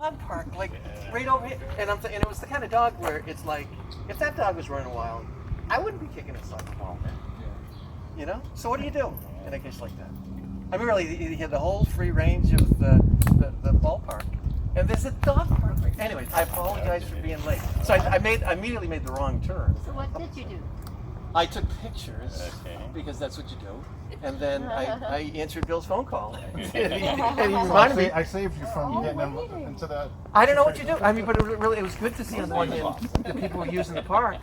dog park, like right over here. And and it was the kind of dog where it's like, if that dog was running wild, I wouldn't be kicking its like ball, you know. So what do you do in a case like that? I mean, really, you had the whole free range of the ballpark, and there's a dog park. Anyways, I apologize for being late. So I immediately made the wrong turn. So what did you do? I took pictures because that's what you do, and then I answered Bill's phone call, and he reminded me. I saved you from getting them into that. I don't know what you do. I mean, but it was good to see on the one hand the people were using the park.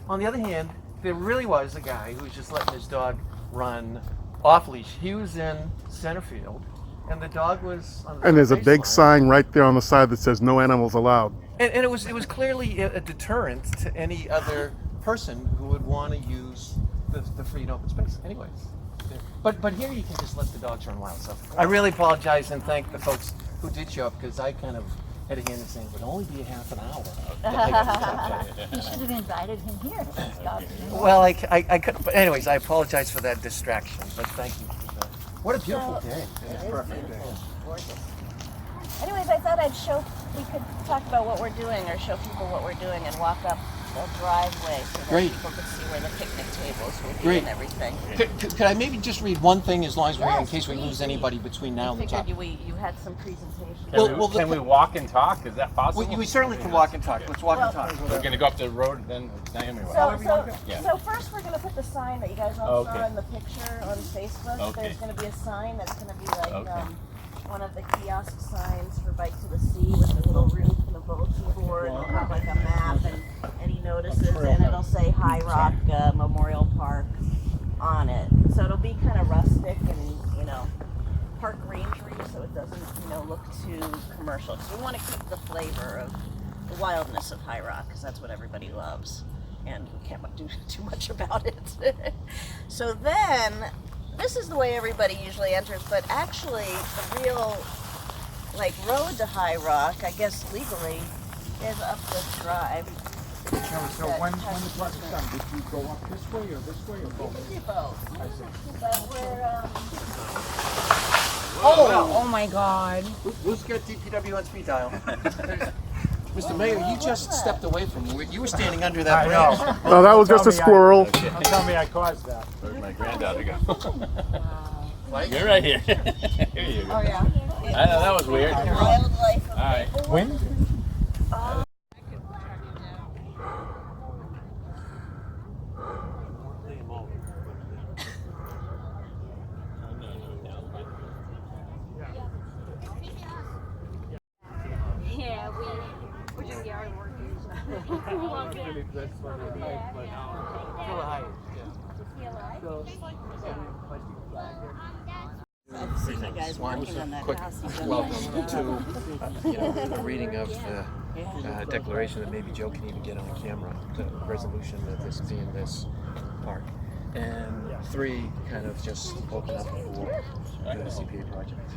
On the other hand, there really was a guy who was just letting his dog run off leash. He was in center field, and the dog was on the And there's a big baseline. sign right there on the side that says "No animals allowed." And it was clearly a deterrent to any other person who would want to use the free and open space. Anyways, but here you can just let the dogs run wild. So I really apologize and thank the folks who did show up, because I kind of had a hand in saying it would only be a half an hour. You should have invited him here. Well, I could, but anyways, I apologize for that distraction. But thank you for that. What a beautiful day! It is Perfect beautiful. day. Gorgeous. Anyways, I thought we could talk about what we're doing, or show people what we're doing, and walk up the driveway so that people could see where the picnic tables will be and everything. Could I maybe just read one thing, as long as in case we lose anybody between now and the top? You had some presentation. Can we walk and talk? Is that possible? We certainly can walk and talk. Let's walk and talk. We're going to go up the road and then Naomi will. So first we're going to put the sign that you guys all saw in the picture on Facebook. Okay. There's going to be a sign that's going to be like one of the kiosk signs for Bike to the Sea with a little roof and a bulletin board, and it'll have like a map and any notices, and it'll say High Rock Memorial Park on it. So it'll be kind of rustic and, park rangery, so it doesn't, look too commercial. Because we want to keep the flavor of the wildness of High Rock, because that's what everybody loves, and we can't do too much about it. So then, this is the way everybody usually enters, but actually the real road to High Rock, I guess legally, is up this drive. So when the park is done, did you go up this way or both? We do both. But we're Oh my God. Who's got DPW on speed dial? Mr. Mayor, you just stepped away from me. You were standing under that branch. No, that was just a squirrel. Don't tell me I caused that. Where'd my granddaughter go? Like? You're right here. Here you go. Oh yeah. I know, that was weird. The wildlife of All right. When? Yeah, we're doing yard work. I've seen the guys working on that house. Welcome to a reading of the declaration that maybe Joe can even get on camera, the resolution that this is in this park. And 3, kind of just open up for the CPA project.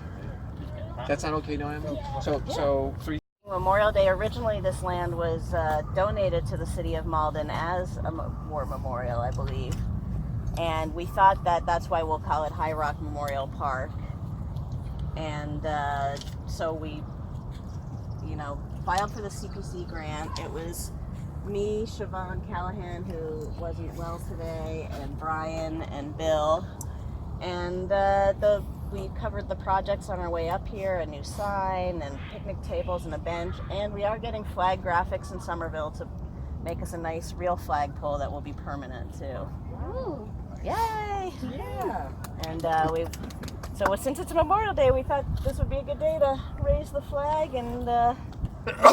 That sound okay, Noam? So 3. Memorial Day, originally this land was donated to the city of Malden as a war memorial, I believe. And we thought that that's why we'll call it High Rock Memorial Park. And so we, filed for the CPC grant. It was me, Siobhan Callahan, who wasn't well today, and Brian and Bill. And we covered the projects on our way up here, a new sign and picnic tables and a bench. And we are getting flag graphics in Somerville to make us a nice real flagpole that will be permanent too. Ooh. Yay! Yeah. And so since it's Memorial Day, we thought this would be a good day to raise the flag and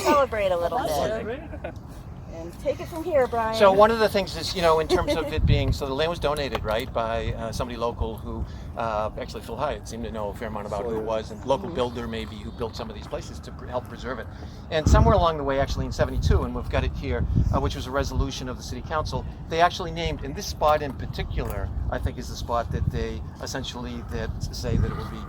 celebrate a little bit. And take it from here, Brian. So one of the things is, in terms of it being, so the land was donated, right, by somebody local who, actually Phil Hyatt seemed to know a fair amount about who it was, and local builder maybe who built some of these places to help preserve it. And somewhere along the way, actually in '72, and we've got it here, which was a resolution of the city council, they actually named, and this spot in particular, I think is the spot that they essentially say that it will be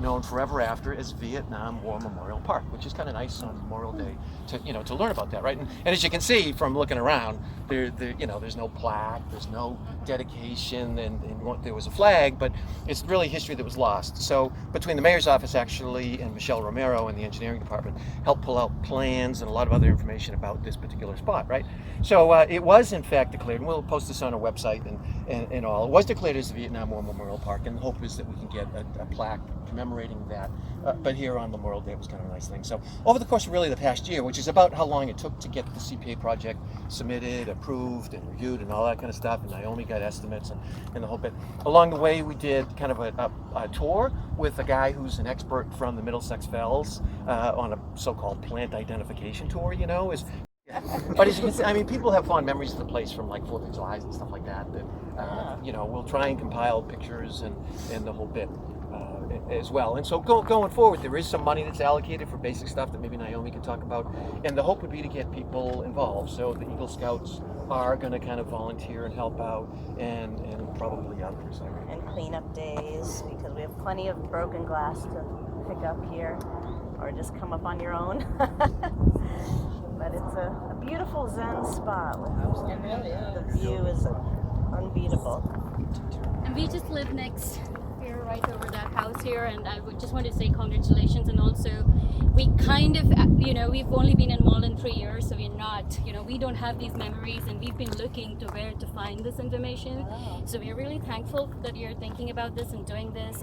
known forever after as Vietnam War Memorial Park, which is kind of nice on Memorial Day to learn about that, right? And as you can see from looking around, there's no plaque, there's no dedication, and there was a flag, but it's really history that was lost. So between the mayor's office actually and Michelle Romero and the engineering department helped pull out plans and a lot of other information about this particular spot, right? So it was in fact declared, and we'll post this on our website and all. It was declared as the Vietnam War Memorial Park, and the hope is that we can get a plaque commemorating that. But here on Memorial Day, it was kind of a nice thing. So over the course of really the past year, which is about how long it took to get the CPA project submitted, approved, and reviewed, and all that kind of stuff, and Naomi got estimates and the whole bit. Along the way, we did kind of a tour with a guy who's an expert from the Middlesex Fells on a so-called plant identification tour, But as you can see, I mean, people have fond memories of the place from like 4th of July and stuff like that. We'll try and compile pictures and the whole bit as well. And so going forward, there is some money that's allocated for basic stuff that maybe Naomi can talk about. And the hope would be to get people involved. So the Eagle Scouts are going to kind of volunteer and help out, and probably others. And cleanup days, because we have plenty of broken glass to pick up here, or just come up on your own. But it's a beautiful Zen spot. The view is unbeatable. And we just live next here, right over that house here, and I would just want to say congratulations. And also, we kind of, we've only been in Malden 3 years, so we're not, we don't have these memories, and we've been looking to where to find this information. So we're really thankful that you're thinking about this and doing this.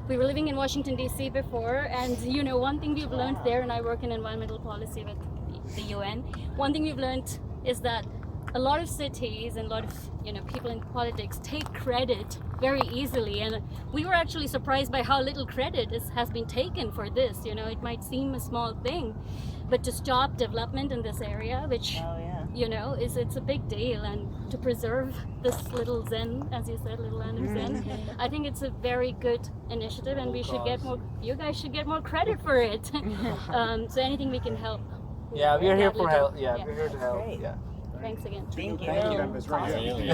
We were living in Washington, D.C. before, and one thing we've learned there, and I work in environmental policy with the UN, one thing we've learned is that a lot of cities and a lot of people in politics take credit very easily, and we were actually surprised by how little credit has been taken for this. It might seem a small thing, but to stop development in this area, which it's a big deal, and to preserve this little Zen, as you said, little land of Zen, I think it's a very good initiative, and you guys should get more credit for it. So anything we can help. Yeah, we're here for help. Yeah, we're here to help. Great. Yeah. Thanks again. Thank you. Thank you, members. Right Really? here.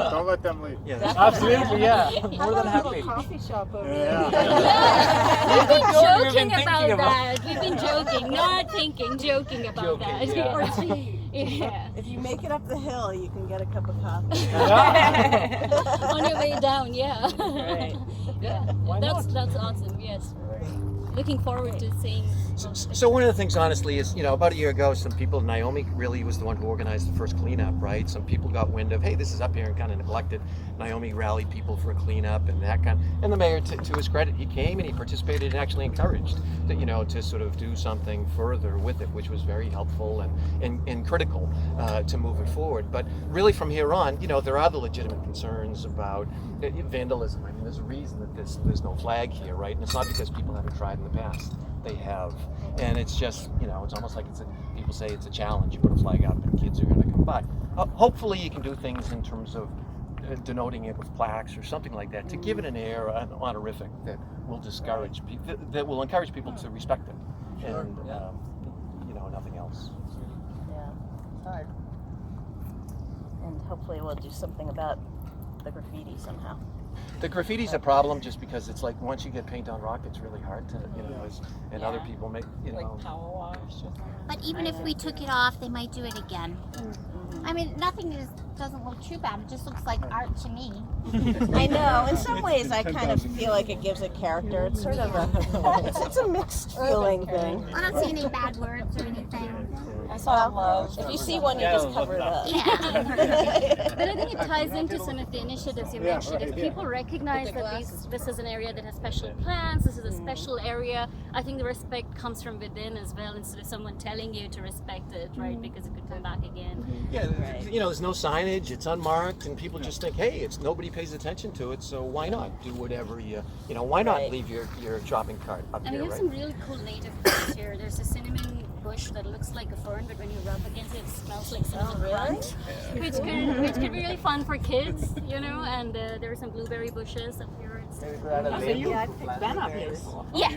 Don't let them leave. Yeah. Absolutely, yeah. More than happy. Coffee shop over We've been We've been joking about thinking about- that. We've been joking, not thinking, joking about that. Yeah. If you make it up the hill, you can get a cup of coffee. On your way down, yeah. Right. Yeah. That's awesome. Yes. Looking forward to seeing. So one of the things, honestly, is about a year ago, some people, Naomi really was the one who organized the first cleanup, right? Some people got wind of, hey, this is up here and kind of neglected. Naomi rallied people for a cleanup and that kind. And the mayor, to his credit, he came and he participated and actually encouraged that, to sort of do something further with it, which was very helpful and critical to move it forward. But really, from here on, there are the legitimate concerns about vandalism. I mean, there's a reason that there's no flag here, right? And it's not because people haven't tried in the past. They have, and it's just it's almost like people say it's a challenge. You put a flag up and kids are going to come by. Hopefully you can do things in terms of denoting it with plaques or something like that to give it an air, an honorific that will discourage that will encourage people to respect it, and nothing else. Yeah. And hopefully we'll do something about the graffiti somehow. The graffiti's a problem just because it's like once you get paint on rock, it's really hard to, and other people make, Like power wash or something. But even if we took it off, they might do it again. I mean, nothing doesn't look too bad. It just looks like art to me. I know. In some ways, I kind of feel like it gives it character. It's sort of it's a mixed feeling thing. I don't see any bad words or anything. I saw love. If you see one, you just cover it up. Yeah. But I think it ties into some of the initiatives you mentioned. If people recognize that this is an area that has special plans, this is a special area, I think the respect comes from within as well, instead of someone telling you to respect it, right? Because it could come back again. Yeah, there's no signage, it's unmarked, and people just think, hey, nobody pays attention to it, so why not do whatever why not leave your shopping cart up And here, we have right? some really cool native plants here. There's a cinnamon bush that looks like a fern, but when you rub against it, it smells like cinnamon buns, which could be really fun for kids, and there are some blueberry bushes up here. Maybe go out of the Yeah, I picked Ben up here before. Yeah.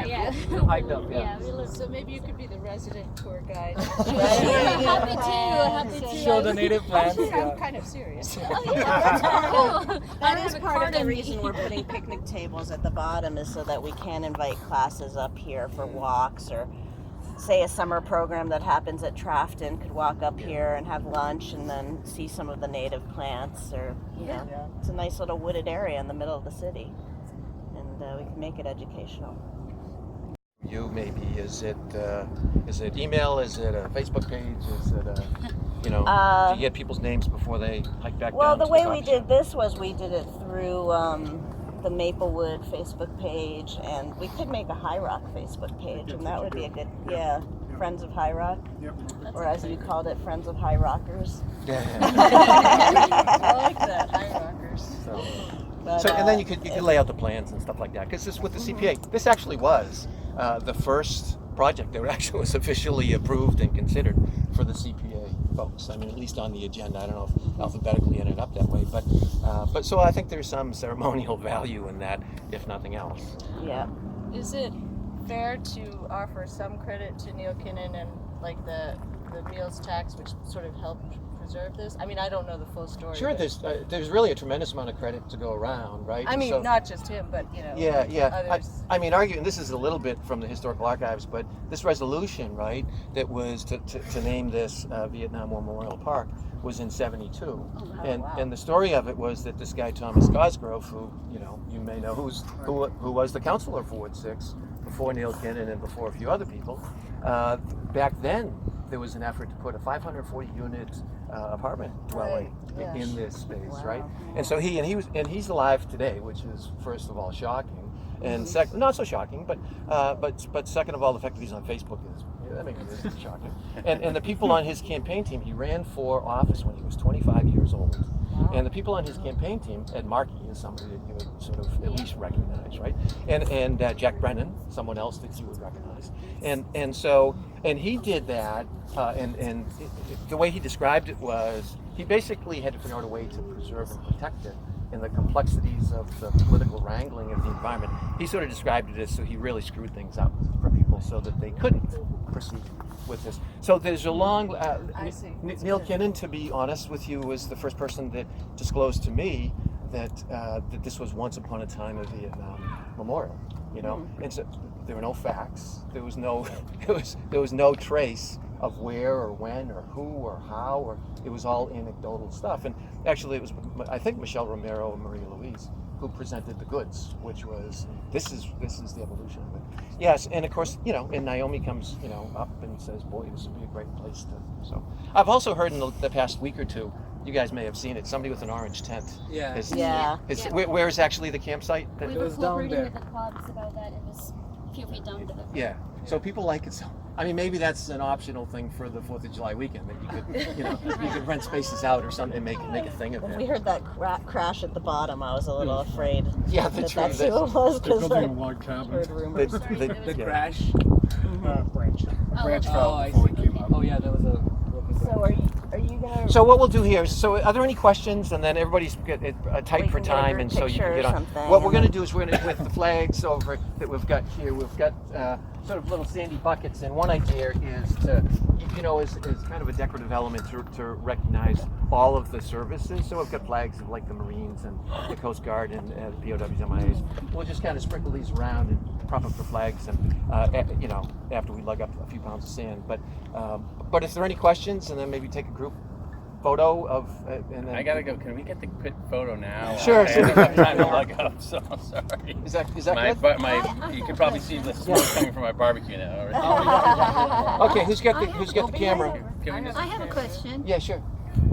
Yeah. Hiked up, Yeah, we live. So maybe you could be the resident tour guide. Happy to. Show the native plants. I'm Yeah. kind of serious. That is part of the reason we're putting picnic tables at the bottom is so that we can invite classes up here for walks, or say a summer program that happens at Trafton could walk up here and have lunch and then see some of the native plants, or you know, it's a nice little wooded area in the middle of the city, and we can make it educational. You maybe is it email? Is it a Facebook page? Is it a, do you get people's names before they hike back Well, down? the to way the we coffee did shop? this was we did it through the Maplewood Facebook page, and we could make a High Rock Facebook page, and that would be a good, Friends of High Rock, or as you called it, Friends of High Rockers. I like that, high rockers. But, So and then you could lay out the plans and stuff like that, because this with the CPA, this actually was the first project that actually was officially approved and considered for the CPA folks. I mean, at least on the agenda. I don't know if alphabetically ended up that way, but so I think there's some ceremonial value in that, if nothing else. Yeah. Is it fair to offer some credit to Neil Kinnan and like the meals tax, which sort of helped preserve this? I mean, I don't know the full story. Sure, but there's really a tremendous amount of credit to go around, right? I mean, So- not just him, but others. I mean, arguing this is a little bit from the historical archives, but this resolution, right, that was to name this Vietnam War Memorial Park was in '72, and the story of it was that this guy Thomas Cosgrove, who you may know, who was the councilor for Ward 6 before Neil Kinnan and before a few other people, back then there was an effort to put a 540 unit apartment dwelling in this space, right? And so he's alive today, which is first of all shocking, and second, not so shocking, but second of all, the fact that he's on Facebook is shocking. And the people on his campaign team, he ran for office when he was 25 years old. And the people on his campaign team, Ed Markey is somebody that you would sort of at least recognize, right? And Jack Brennan, someone else that you would recognize. And he did that, and the way he described it was, he basically had to figure out a way to preserve and protect it in the complexities of the political wrangling of the environment. He sort of described it as, so he really screwed things up for people so that they couldn't proceed with this. So there's a long, I see. Neil Kinnan, to be honest with you, was the first person that disclosed to me that this was once upon a time a Vietnam memorial, and so there were no facts, there was no trace of where or when or who or how, or it was all anecdotal stuff. And actually it was, I think, Michelle Romero and Marie Louise who presented the goods, which was, this is the evolution of it. Yes, and of course, and Naomi comes, up and says, boy, this would be a great place to, so. I've also heard in the past week or two, you guys may have seen it, somebody with an orange tent. Yeah. Where is actually the campsite? We were cooperating with the clubs about that. It was a few feet down to the. Yeah. So people like it. So I mean, maybe that's an optional thing for the 4th of July weekend, that you could, you could rent spaces out or something and make a thing of When it. we heard that crash at the bottom, I was a little afraid. Yeah, that's who it was, because I heard rumors. The crash. Branch. Branch Oh, fell I before see. we came up. Oh yeah, there was a. So are you gonna? So what we'll do here is, so are there any questions? And then everybody's tight We for can get a time, group and so you picture can or get on. something, What we're and going to then- do is we're going to, with the flags over that we've got here, we've got sort of little sandy buckets, and one idea is to, is kind of a decorative element to recognize all of the services. So we've got flags of like the Marines and the Coast Guard and POWs, MIAs. We'll just kind of sprinkle these around and prop up the flags, and after we lug up a few pounds of sand. But if there are any questions, and then maybe take a group photo of, and then I gotta go. Can we get the quick photo now? Sure. I don't have time to lug up, so I'm sorry. Is that My, good? but you can probably see the smoke coming from my barbecue now. Okay, who's got the camera? Can we just? I have a question. Yeah, sure.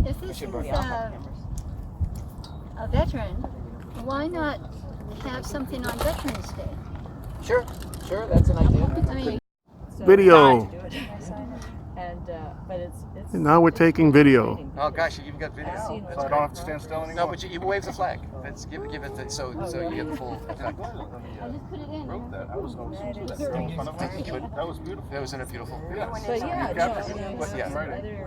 If this is Sure. a veteran, why not have something on Veterans Day? Sure, that's an idea. I mean, Video. But it's And now we're taking video. Oh gosh, you even got video. So I don't have to stand still anymore? No, but you wave the flag. Let's give it so you get the full. I just put it in. Wrote that. I was going to do that. In front of us. That was beautiful. That wasn't it beautiful? Yeah. But yeah, You captured no, it. But yeah. Writing.